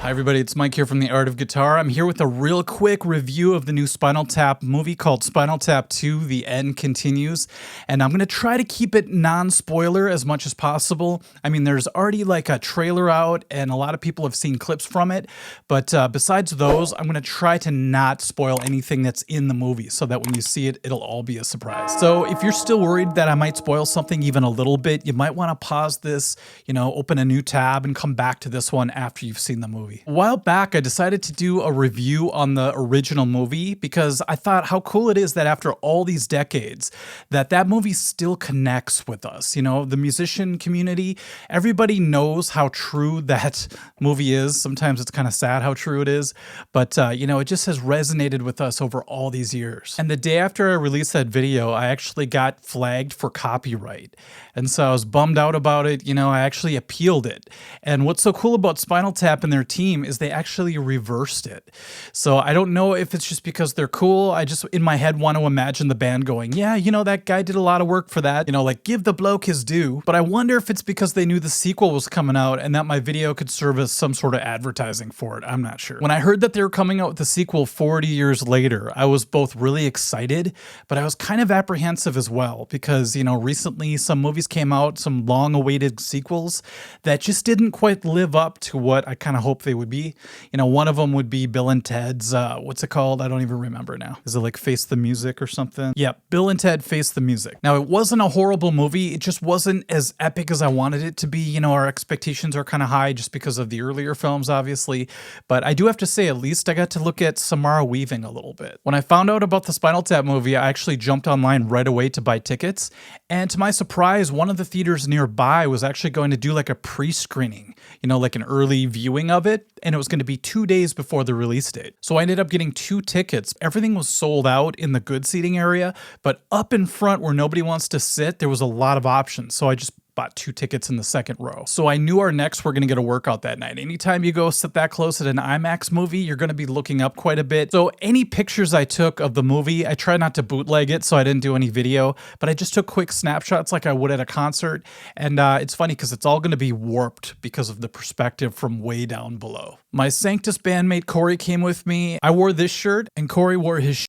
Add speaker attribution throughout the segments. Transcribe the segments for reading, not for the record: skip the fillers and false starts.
Speaker 1: Hi everybody, it's Mike here from The Art of Guitar. I'm here with a real quick review of the new Spinal Tap movie called Spinal Tap 2: The End Continues. And I'm going to try to keep it non-spoiler as much as possible. I mean, there's already like a trailer out and a lot of people have seen clips from it. But besides those, I'm going to try to not spoil anything that's in the movie so that when you see it, it'll all be a surprise. So if you're still worried that I might spoil something even a little bit, you might want to pause this, open a new tab and come back to this one after you've seen the movie. A while back, I decided to do a review on the original movie because I thought how cool it is that after all these decades, that movie still connects with us. The musician community, everybody knows how true that movie is. Sometimes it's kind of sad how true it is, but it just has resonated with us over all these years. And the day after I released that video, I actually got flagged for copyright. And so I was bummed out about it. I actually appealed it. And what's so cool about Spinal Tap and their team is they actually reversed it. So I don't know if it's just because they're cool. I just, in my head, want to imagine the band going, yeah, that guy did a lot of work for that. Give the bloke his due. But I wonder if it's because they knew the sequel was coming out and that my video could serve as some sort of advertising for it. I'm not sure. When I heard that they were coming out with the sequel 40 years later, I was both really excited, but I was kind of apprehensive as well because, recently some movies came out, some long-awaited sequels that just didn't quite live up to what I kind of hoped they would be. One of them would be Bill and Ted's, what's it called? I don't even remember now. Is it like Face the Music or something? Yeah, Bill and Ted Face the Music. Now, it wasn't a horrible movie. It just wasn't as epic as I wanted it to be. Our expectations are kind of high just because of the earlier films, obviously. But I do have to say, at least I got to look at Samara Weaving a little bit. When I found out about the Spinal Tap movie, I actually jumped online right away to buy tickets. And to my surprise, one of the theaters nearby was actually going to do like a pre-screening, like an early viewing of it. And it was going to be 2 days before the release date. So I ended up getting 2 tickets. Everything was sold out in the good seating area, but up in front where nobody wants to sit, there was a lot of options. So I just bought 2 tickets in the second row. So I knew our necks were going to get a workout that night. Anytime you go sit that close at an IMAX movie, you're going to be looking up quite a bit. So any pictures I took of the movie, I tried not to bootleg it, so I didn't do any video, but I just took quick snapshots like I would at a concert. And it's funny because it's all going to be warped because of the perspective from way down below. My Sanctus bandmate Corey came with me. I wore this shirt and Corey wore his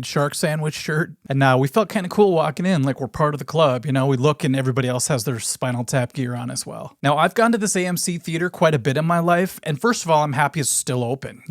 Speaker 1: shark sandwich shirt. And we felt kind of cool walking in, like we're part of the club. We look and everybody else has their Spinal Tap gear on as well. Now, I've gone to this AMC theater quite a bit in my life. And first of all, I'm happy it's still open,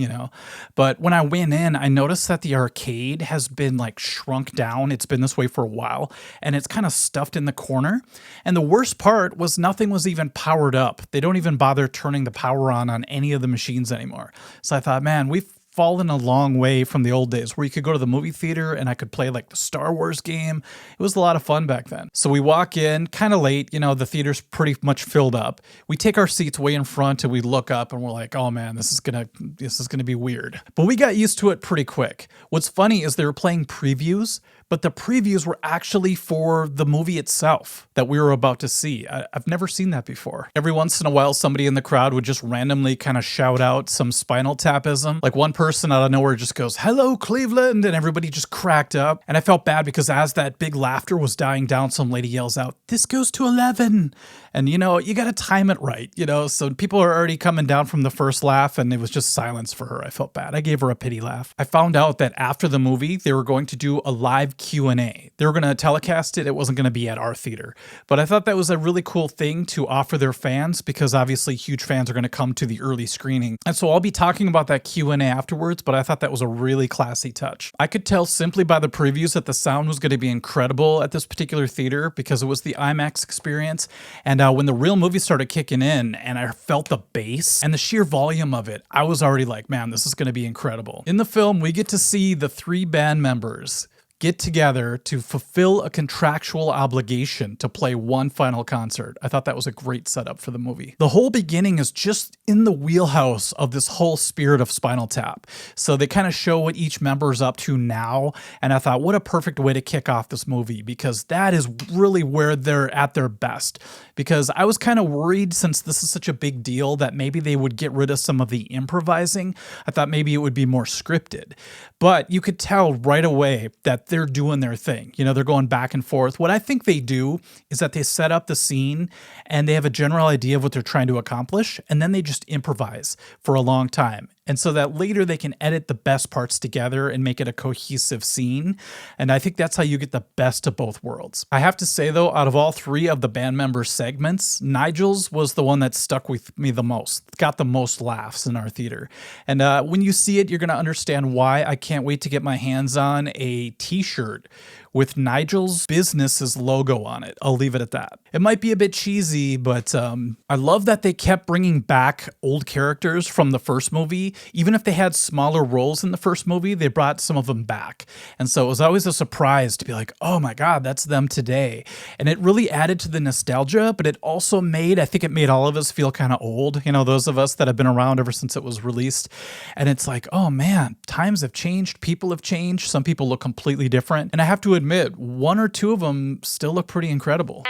Speaker 1: But when I went in, I noticed that the arcade has been like shrunk down. It's been this way for a while. And it's kind of stuffed in the corner. And the worst part was nothing was even powered up. They don't even bother turning the power on any of the machines anymore. So I thought, man, we've fallen a long way from the old days where you could go to the movie theater and I could play like the Star Wars game. It was a lot of fun back then. So we walk in kind of late, the theater's pretty much filled up. We take our seats way in front and we look up and we're like, oh man, this is gonna be weird. But we got used to it pretty quick. What's funny is they were playing previews, but the previews were actually for the movie itself that we were about to see. I've never seen that before. Every once in a while, somebody in the crowd would just randomly kind of shout out some Spinal Tapism. Like one person out of nowhere just goes, "Hello, Cleveland," and everybody just cracked up. And I felt bad because as that big laughter was dying down, some lady yells out, "This goes to 11." And you got to time it right, so people are already coming down from the first laugh and it was just silence for her. I felt bad. I gave her a pity laugh. I found out that after the movie, they were going to do a live Q&A. They were going to telecast it. It wasn't going to be at our theater. But I thought that was a really cool thing to offer their fans because obviously huge fans are going to come to the early screening. And so I'll be talking about that Q&A afterwards, but I thought that was a really classy touch. I could tell simply by the previews that the sound was going to be incredible at this particular theater because it was the IMAX experience. And when the real movie started kicking in and I felt the bass and the sheer volume of it, I was already like, man, this is going to be incredible. In the film, we get to see the 3 band members get together to fulfill a contractual obligation to play one final concert. I thought that was a great setup for the movie. The whole beginning is just in the wheelhouse of this whole spirit of Spinal Tap. So they kind of show what each member is up to now. And I thought, what a perfect way to kick off this movie because that is really where they're at their best. Because I was kind of worried since this is such a big deal that maybe they would get rid of some of the improvising. I thought maybe it would be more scripted. But you could tell right away that except they're doing their thing. You know, they're going back and forth. What I think they do is that they set up the scene and they have a general idea of what they're trying to accomplish, and then they just improvise for a long time. And so that later they can edit the best parts together and make it a cohesive scene. And I think that's how you get the best of both worlds. I have to say though, out of all three of the band members' segments, Nigel's was the one that stuck with me the most, got the most laughs in our theater. And when you see it, you're going to understand why. I can't wait to get my hands on a t-shirt with Nigel's business's logo on it. I'll leave it at that. It might be a bit cheesy, but I love that they kept bringing back old characters from the first movie. Even if they had smaller roles in the first movie, they brought some of them back. And so it was always a surprise to be like, oh my God, that's them today. And it really added to the nostalgia, but it also I think it made all of us feel kind of old. You know, those of us that have been around ever since it was released. And it's like, oh man, times have changed. People have changed. Some people look completely different. And I have to admit, one or two of them still look pretty incredible.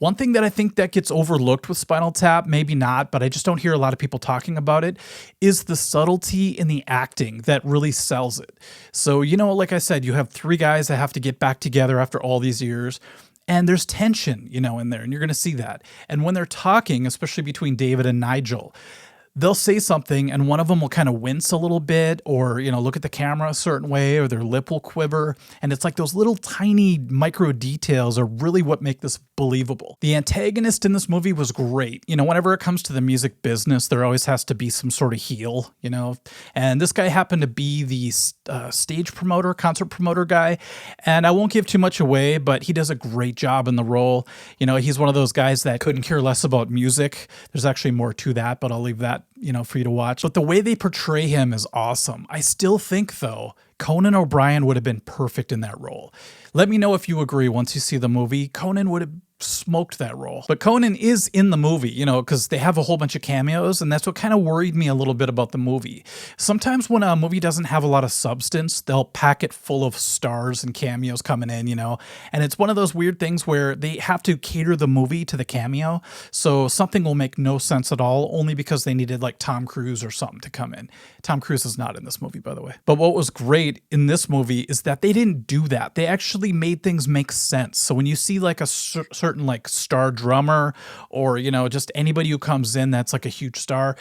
Speaker 1: One thing that I think that gets overlooked with Spinal Tap, maybe not, but I just don't hear a lot of people talking about it, is the subtlety in the acting that really sells it. So, you know, like I said, you have three guys that have to get back together after all these years. And there's tension, you know, in there, and you're going to see that. And when they're talking, especially between David and Nigel, they'll say something and one of them will kind of wince a little bit or, you know, look at the camera a certain way or their lip will quiver. And it's like those little tiny micro details are really what make this believable. The antagonist in this movie was great. You know, whenever it comes to the music business, there always has to be some sort of heel, you know, and this guy happened to be the stage promoter, concert promoter guy. And I won't give too much away, but he does a great job in the role. You know, he's one of those guys that couldn't care less about music. There's actually more to that, but I'll leave that, you know, for you to watch. But the way they portray him is awesome. I still think, though, Conan O'Brien would have been perfect in that role. Let me know if you agree once you see the movie. Conan would have smoked that role. But Conan is in the movie, you know, because they have a whole bunch of cameos, and that's what kind of worried me a little bit about the movie. Sometimes when a movie doesn't have a lot of substance, they'll pack it full of stars and cameos coming in, you know, and it's one of those weird things where they have to cater the movie to the cameo, so something will make no sense at all, only because they needed like Tom Cruise or something to come in. Tom Cruise is not in this movie, by the way. But what was great in this movie is that they didn't do that. They actually made things make sense. So when you see like a certain like star drummer or, you know, just anybody who comes in that's like a huge star,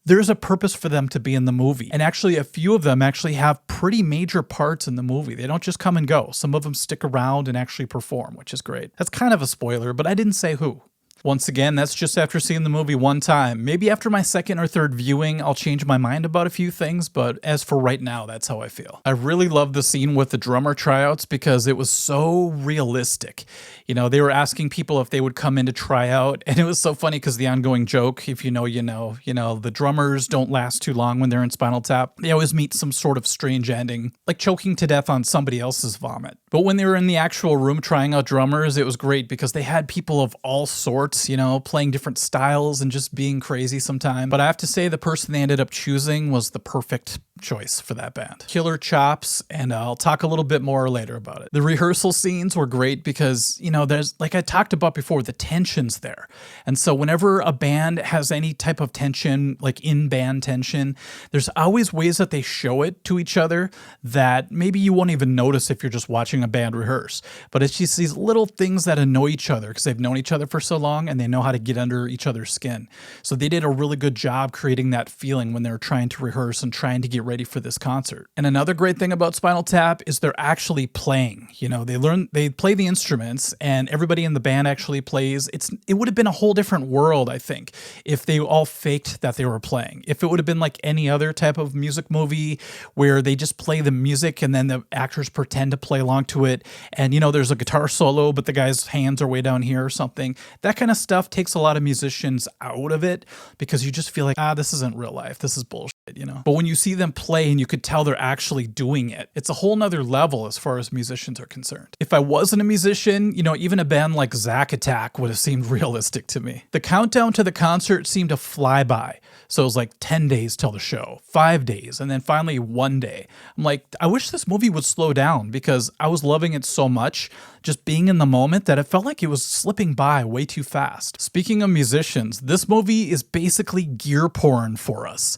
Speaker 1: there's a purpose for them to be in the movie. And actually a few of them actually have pretty major parts in the movie. They don't just come and go. Some of them stick around and actually perform, which is great. That's kind of a spoiler, but I didn't say who. Once again, that's just after seeing the movie one time. Maybe after my second or third viewing, I'll change my mind about a few things, but as for right now, that's how I feel. I really love the scene with the drummer tryouts because it was so realistic. You know, they were asking people if they would come in to try out, and it was so funny because the ongoing joke, if you know, you know, the drummers don't last too long when they're in Spinal Tap. They always meet some sort of strange ending, like choking to death on somebody else's vomit. But when they were in the actual room trying out drummers, it was great because they had people of all sorts, you know, playing different styles and just being crazy sometimes. But I have to say the person they ended up choosing was the perfect choice for that band. Killer chops, and I'll talk a little bit more later about it. The rehearsal scenes were great because, you know, there's, like I talked about before, the tension's there. And so whenever a band has any type of tension, like in-band tension, there's always ways that they show it to each other that maybe you won't even notice if you're just watching a band rehearse. But it's just these little things that annoy each other because they've known each other for so long and they know how to get under each other's skin. So they did a really good job creating that feeling when they were trying to rehearse and trying to get ready for this concert. And another great thing about Spinal Tap is they're actually playing. You know, they play the instruments and everybody in the band actually plays. It would have been a whole different world, I think, if they all faked that they were playing. If it would have been like any other type of music movie where they just play the music and then the actors pretend to play along to it. And, you know, there's a guitar solo, but the guy's hands are way down here or something. That kind of stuff takes a lot of musicians out of it because you just feel like, this isn't real life. This is bullshit, you know? But when you see them play and you could tell they're actually doing it, it's a whole nother level as far as musicians are concerned. If I wasn't a musician, you know, even a band like Zack Attack would have seemed realistic to me. The countdown to the concert seemed to fly by. So it was like 10 days till the show, 5 days, and then finally 1 day. I'm like, I wish this movie would slow down because I was loving it so much, just being in the moment, that it felt like it was slipping by way too fast. Speaking of musicians, this movie is basically gear porn for us.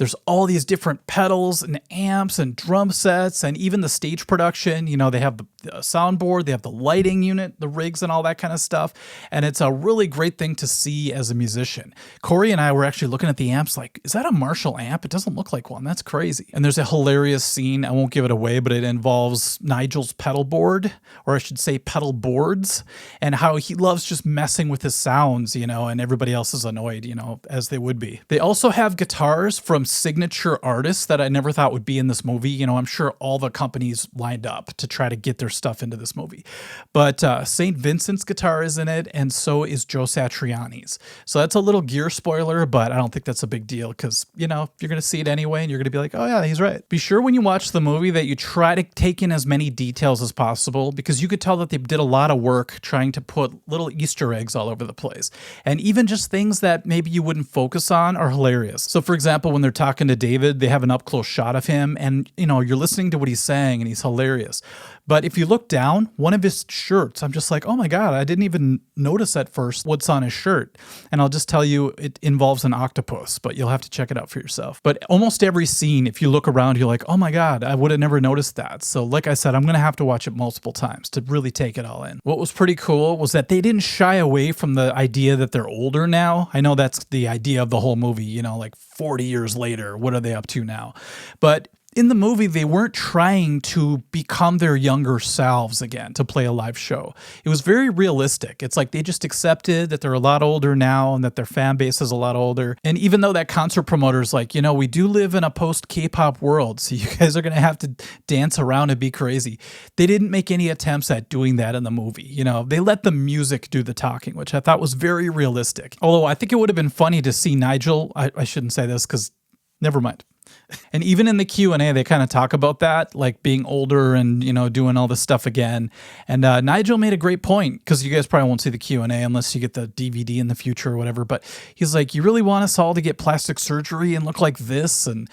Speaker 1: There's all these different pedals and amps and drum sets and even the stage production. You know, they have the soundboard, they have the lighting unit, the rigs and all that kind of stuff. And it's a really great thing to see as a musician. Corey and I were actually looking at the amps like, is that a Marshall amp? It doesn't look like one. That's crazy. And there's a hilarious scene. I won't give it away, but it involves Nigel's pedal board, or I should say pedal boards, and how he loves just messing with his sounds, you know, and everybody else is annoyed, you know, as they would be. They also have guitars from signature artists that I never thought would be in this movie. You know, I'm sure all the companies lined up to try to get their stuff into this movie. But St. Vincent's guitar is in it, and so is Joe Satriani's. So that's a little gear spoiler, but I don't think that's a big deal because, you know, you're going to see it anyway, and you're going to be like, oh yeah, he's right. Be sure when you watch the movie that you try to take in as many details as possible, because you could tell that they did a lot of work trying to put little Easter eggs all over the place. And even just things that maybe you wouldn't focus on are hilarious. So for example, when they're talking to David, they have an up-close shot of him, and, you know, you're listening to what he's saying, and he's hilarious. But if you look down, one of his shirts, I'm just like, oh my God, I didn't even notice at first what's on his shirt. And I'll just tell you, it involves an octopus, but you'll have to check it out for yourself. But almost every scene, if you look around, you're like, oh my God, I would have never noticed that. So like I said, I'm going to have to watch it multiple times to really take it all in. What was pretty cool was that they didn't shy away from the idea that they're older now. I know that's the idea of the whole movie, you know, like 40 years later, what are they up to now? But in the movie, they weren't trying to become their younger selves again to play a live show. It was very realistic. It's like they just accepted that they're a lot older now and that their fan base is a lot older. And even though that concert promoter's like, you know, we do live in a post-K-pop world, so you guys are going to have to dance around and be crazy. They didn't make any attempts at doing that in the movie. You know, they let the music do the talking, which I thought was very realistic. Although I think it would have been funny to see Nigel, I shouldn't say this because never mind. And even in the Q&A, they kind of talk about that, like being older and, you know, doing all this stuff again. And Nigel made a great point, because you guys probably won't see the Q&A unless you get the DVD in the future or whatever. But he's like, you really want us all to get plastic surgery and look like this? And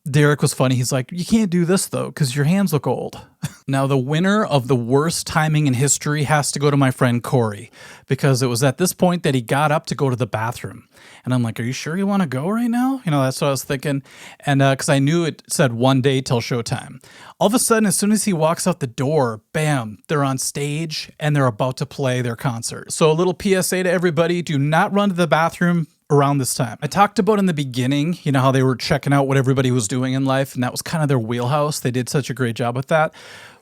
Speaker 1: Derek was funny. He's like, you can't do this, though, because your hands look old. Now, the winner of the worst timing in history has to go to my friend Corey, because it was at this point that he got up to go to the bathroom. And I'm like, are you sure you want to go right now? You know, that's what I was thinking. And because I knew it said 1 day till showtime. All of a sudden, as soon as he walks out the door, bam, they're on stage and they're about to play their concert. So a little PSA to everybody, do not run to the bathroom around this time. I talked about in the beginning, you know, how they were checking out what everybody was doing in life, and that was kind of their wheelhouse. They did such a great job with that.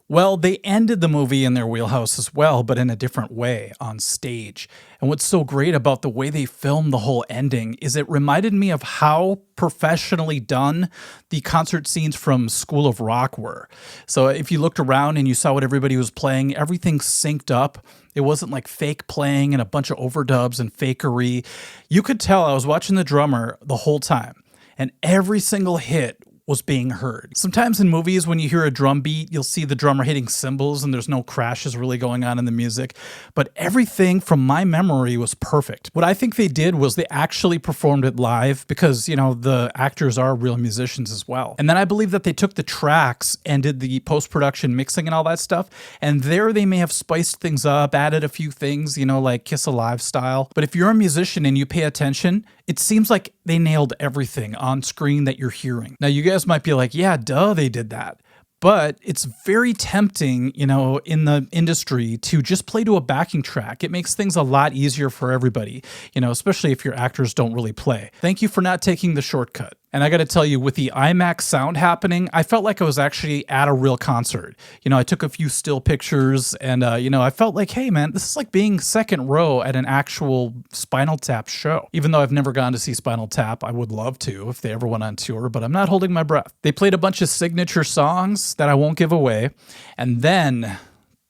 Speaker 1: Well, they ended the movie in their wheelhouse as well, but in a different way, on stage. And what's so great about the way they filmed the whole ending is it reminded me of how professionally done the concert scenes from School of Rock were. So if you looked around and you saw what everybody was playing, everything synced up. It wasn't like fake playing and a bunch of overdubs and fakery. You could tell I was watching the drummer the whole time, and every single hit was being heard. Sometimes in movies, when you hear a drum beat, you'll see the drummer hitting cymbals and there's no crashes really going on in the music. But everything from my memory was perfect. What I think they did was they actually performed it live, because, you know, the actors are real musicians as well. And then I believe that they took the tracks and did the post-production mixing and all that stuff. And there they may have spiced things up, added a few things, you know, like Kiss Alive style. But if you're a musician and you pay attention, it seems like they nailed everything on screen that you're hearing. Now, you guys might be like, yeah, duh, they did that. But it's very tempting, you know, in the industry to just play to a backing track. It makes things a lot easier for everybody, you know, especially if your actors don't really play. Thank you for not taking the shortcut. And I got to tell you, with the IMAX sound happening, I felt like I was actually at a real concert. You know, I took a few still pictures and, you know, I felt like, hey, man, this is like being second row at an actual Spinal Tap show. Even though I've never gone to see Spinal Tap, I would love to if they ever went on tour, but I'm not holding my breath. They played a bunch of signature songs that I won't give away. And then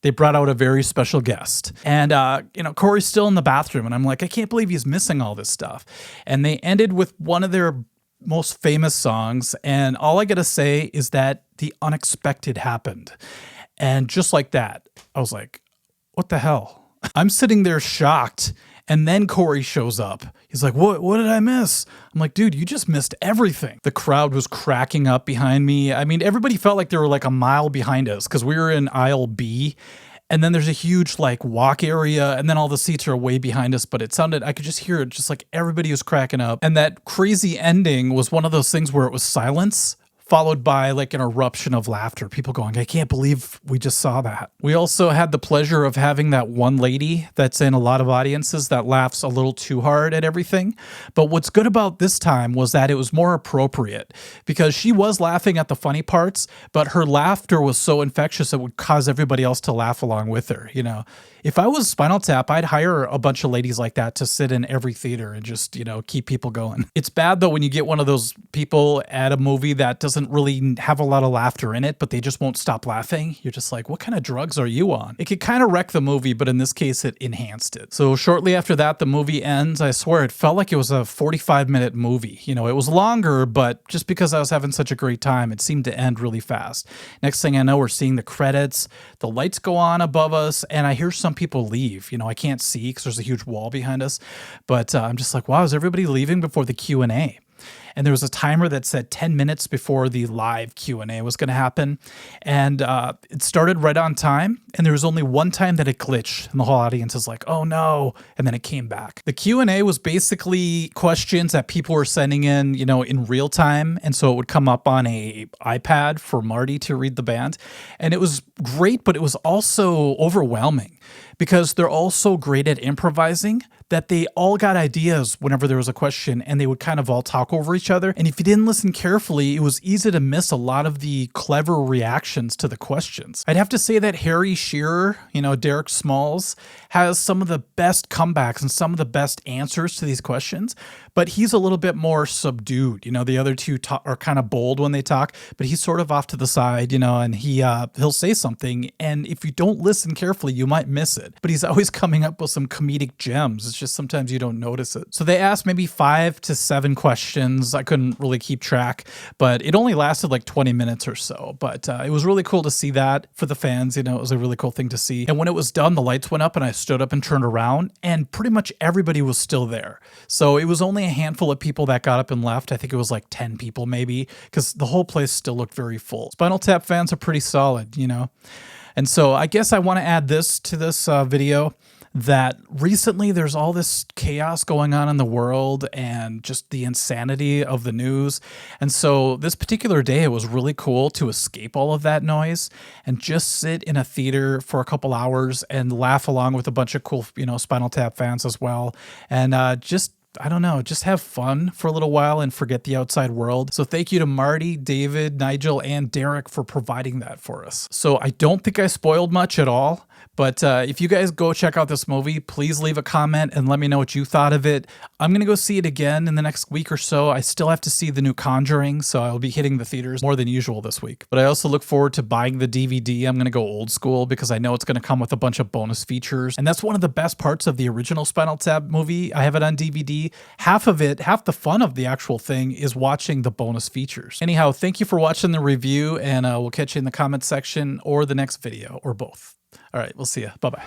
Speaker 1: they brought out a very special guest. And, you know, Corey's still in the bathroom. And I'm like, I can't believe he's missing all this stuff. And they ended with one of their most famous songs, and all I gotta say is that the unexpected happened. And just like that, I was like, what the hell? I'm sitting there shocked, and then Corey shows up. He's like, what did I miss? I'm like, dude, you just missed everything. The crowd was cracking up behind me. I mean, everybody felt like they were like a mile behind us, because we were in aisle B. And then there's a huge like walk area, and then all the seats are way behind us, but it sounded, I could just hear it, just like everybody was cracking up. And that crazy ending was one of those things where it was silence followed by like an eruption of laughter. People going, I can't believe we just saw that. We also had the pleasure of having that one lady that's in a lot of audiences that laughs a little too hard at everything. But what's good about this time was that it was more appropriate because she was laughing at the funny parts, but her laughter was so infectious it would cause everybody else to laugh along with her. You know, if I was Spinal Tap, I'd hire a bunch of ladies like that to sit in every theater and just, you know, keep people going. It's bad though when you get one of those people at a movie that doesn't really have a lot of laughter in it, but they just won't stop laughing. You're just like, what kind of drugs are you on? It could kind of wreck the movie, but in this case, it enhanced it. So shortly after that, the movie ends. I swear it felt like it was a 45-minute movie. You know, it was longer, but just because I was having such a great time, it seemed to end really fast. Next thing I know, we're seeing the credits. The lights go on above us, and I hear some people leave. You know, I can't see because there's a huge wall behind us, but I'm just like, wow, is everybody leaving before the Q&A? And there was a timer that said 10 minutes before the live Q&A was going to happen. And it started right on time. And there was only one time that it glitched. And the whole audience is like, oh no. And then it came back. The Q&A was basically questions that people were sending in, you know, in real time. And so it would come up on a iPad for Marty to read the band. And it was great, but it was also overwhelming because they're all so great at improvising that they all got ideas whenever there was a question and they would kind of all talk over each other. And if you didn't listen carefully, it was easy to miss a lot of the clever reactions to the questions. I'd have to say that Harry Shearer, you know, Derek Smalls, has some of the best comebacks and some of the best answers to these questions, but he's a little bit more subdued. You know, the other two are kind of bold when they talk, but he's sort of off to the side, you know, and he'll say something, and if you don't listen carefully, you might miss it. But he's always coming up with some comedic gems. It's just sometimes you don't notice it. So they asked maybe 5 to 7 questions. I couldn't really keep track, but it only lasted like 20 minutes or so. But it was really cool to see that for the fans. You know, it was a really cool thing to see. And when it was done, the lights went up and I stood up and turned around and pretty much everybody was still there. So it was only a handful of people that got up and left. I think it was like 10 people maybe, because the whole place still looked very full. Spinal Tap fans are pretty solid, you know? And so I guess I want to add this to this video, that recently there's all this chaos going on in the world and just the insanity of the news. And so this particular day, it was really cool to escape all of that noise and just sit in a theater for a couple hours and laugh along with a bunch of cool, you know, Spinal Tap fans as well. And I don't know, just have fun for a little while and forget the outside world. So thank you to Marty, David, Nigel, and Derek for providing that for us. So I don't think I spoiled much at all. But if you guys go check out this movie, please leave a comment and let me know what you thought of it. I'm going to go see it again in the next week or so. I still have to see the new Conjuring, so I'll be hitting the theaters more than usual this week. But I also look forward to buying the DVD. I'm going to go old school because I know it's going to come with a bunch of bonus features. And that's one of the best parts of the original Spinal Tap movie. I have it on DVD. Half of it, half the fun of the actual thing is watching the bonus features. Anyhow, thank you for watching the review, and we'll catch you in the comment section or the next video, or both. All right, we'll see you. Bye-bye.